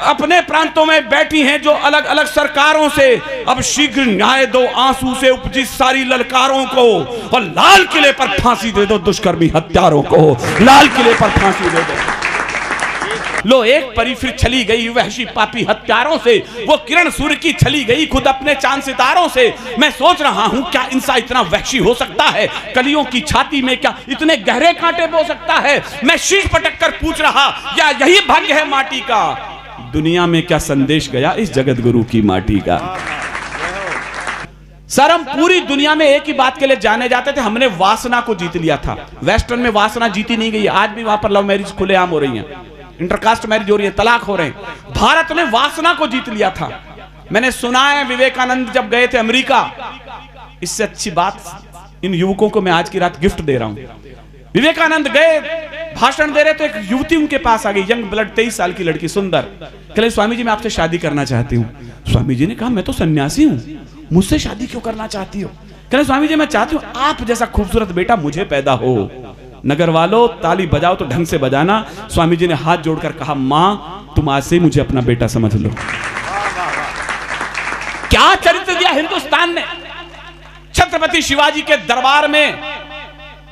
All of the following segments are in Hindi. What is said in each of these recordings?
अपने प्रांतों में बैठी हैं जो अलग अलग सरकारों से, अब शीघ्र न्याय दो आंसू से उपजी सारी ललकारों को, और लाल किले पर फांसी दे दो दुष्कर्मी हत्यारों को, लाल किले पर फांसी दे दो। लो एक परी फिर चली गई वहशी पापी हत्यारों से, वो किरण सूर्य की चली गई खुद अपने चांद सितारों से। मैं सोच रहा हूं क्या इंसान इतना वहशी हो सकता है, कलियों की छाती में क्या इतने गहरे कांटे बो सकता है। मैं शीश पटक कर पूछ रहा, या यही भाग्य है माटी का, दुनिया में क्या संदेश गया इस जगत गुरु की माटी का। सर हम पूरी दुनिया में एक ही बात के लिए जाने जाते थे, हमने वासना को जीत लिया था। वेस्टर्न में वासना जीती नहीं गई, आज भी वहां पर लव मैरिज खुलेआम हो रही है, इंटरकास्ट मैरिज हो रही है, तलाक हो रहे हैं। भारत ने वासना को जीत लिया था। मैंने सुना है विवेकानंद जब गए थे अमेरिका, इससे अच्छी बात इन युवकों को मैं आज की रात गिफ्ट दे रहा हूं। विवेकानंद गए भाषण दे रहे तो एक युवती उनके पास आ गई, यंग ब्लड 23 साल की लड़की, सुंदर। कहले स्वामी जी मैं आपसे शादी करना चाहती हूँ। स्वामी जी ने कहा मैं तो सन्यासी हूँ, मुझसे शादी क्यों करना चाहती हो। कहले स्वामी जी मैं चाहती हूँ आप जैसा खूबसूरत बेटा मुझे पैदा हो। नगर वालों ताली बजाओ तो ढंग से बजाना। स्वामी जी ने हाथ जोड़कर कहा मां तुम आज से मुझे अपना बेटा समझ लो। क्या चरित्र दिया हिंदुस्तान ने। छत्रपति शिवाजी के दरबार में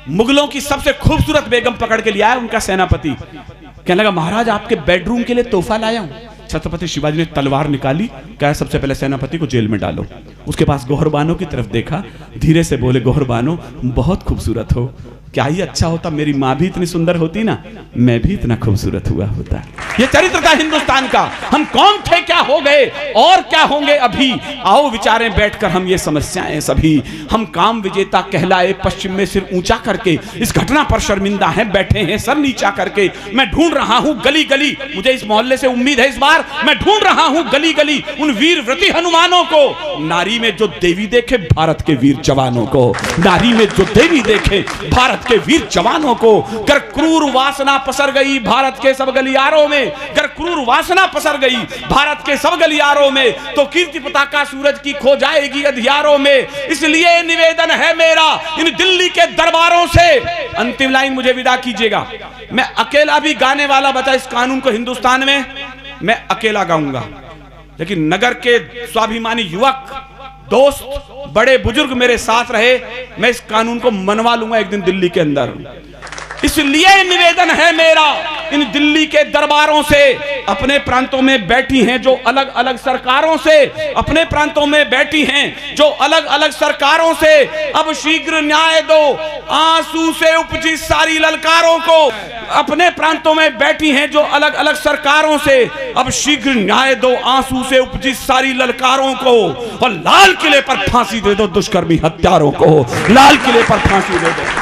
मुगलों की सबसे खूबसूरत बेगम पकड़ के लिया है उनका सेनापति। कहने लगा महाराज आपके बेडरूम के लिए तोहफा लाया हूं। छत्रपति शिवाजी ने तलवार निकाली, कहा सबसे पहले सेनापति को जेल में डालो। उसके पास गौहर बानो की तरफ देखा, धीरे से बोले गौहर बानो बहुत खूबसूरत हो, क्या ही अच्छा होता मेरी माँ भी इतनी सुंदर होती ना, मैं भी इतना खूबसूरत हुआ होता। ये चरित्र था हिंदुस्तान का। हम कौन थे, क्या हो गए और क्या होंगे अभी, आओ विचारें बैठकर हम ये समस्याएं सभी। हम काम विजेता कहलाए पश्चिम में सिर ऊंचा करके, इस घटना पर शर्मिंदा हैं बैठे हैं सर नीचा करके। मैं ढूंढ रहा हूं गली गली, मुझे इस मोहल्ले से उम्मीद है इस बार, मैं ढूंढ रहा हूं गली गली उन वीर व्रती हनुमानों को, नारी में जो देवी देखे भारत के वीर जवानों को, नारी में जो देवी देखे भारत के वीर जवानों को। कर क्रूर वासना पसर गई भारत के सब गलियारों में, कर क्रूर वासना पसर गई भारत के सब गलियारों में, तो कीर्ति पताका सूरज की खो जाएगी अंधियारों में। इसलिए निवेदन है मेरा इन दिल्ली के दरबारों से, अंतिम लाइन मुझे विदा कीजिएगा। मैं अकेला भी गाने वाला बचा इस कानून को हिंदुस्तान में, मैं अकेला गाऊंगा, लेकिन नगर के स्वाभिमानी युवक दोस्त बड़े बुजुर्ग मेरे साथ रहे, मैं इस कानून को मनवा लूंगा एक दिन दिल्ली के अंदर। इसलिए निवेदन है मेरा इन दिल्ली के दरबारों से, अपने प्रांतों में बैठी हैं जो अलग अलग सरकारों से, अपने प्रांतों में बैठी हैं जो अलग अलग सरकारों से, अब शीघ्र न्याय दो आंसू से उपजी सारी ललकारों को। अपने प्रांतों में बैठी हैं जो अलग अलग सरकारों से, अब शीघ्र न्याय दो आंसू से उपजी सारी ललकारों को, और लाल किले पर फांसी दे दो दुष्कर्मी हत्यारों को, लाल किले पर फांसी दे दो।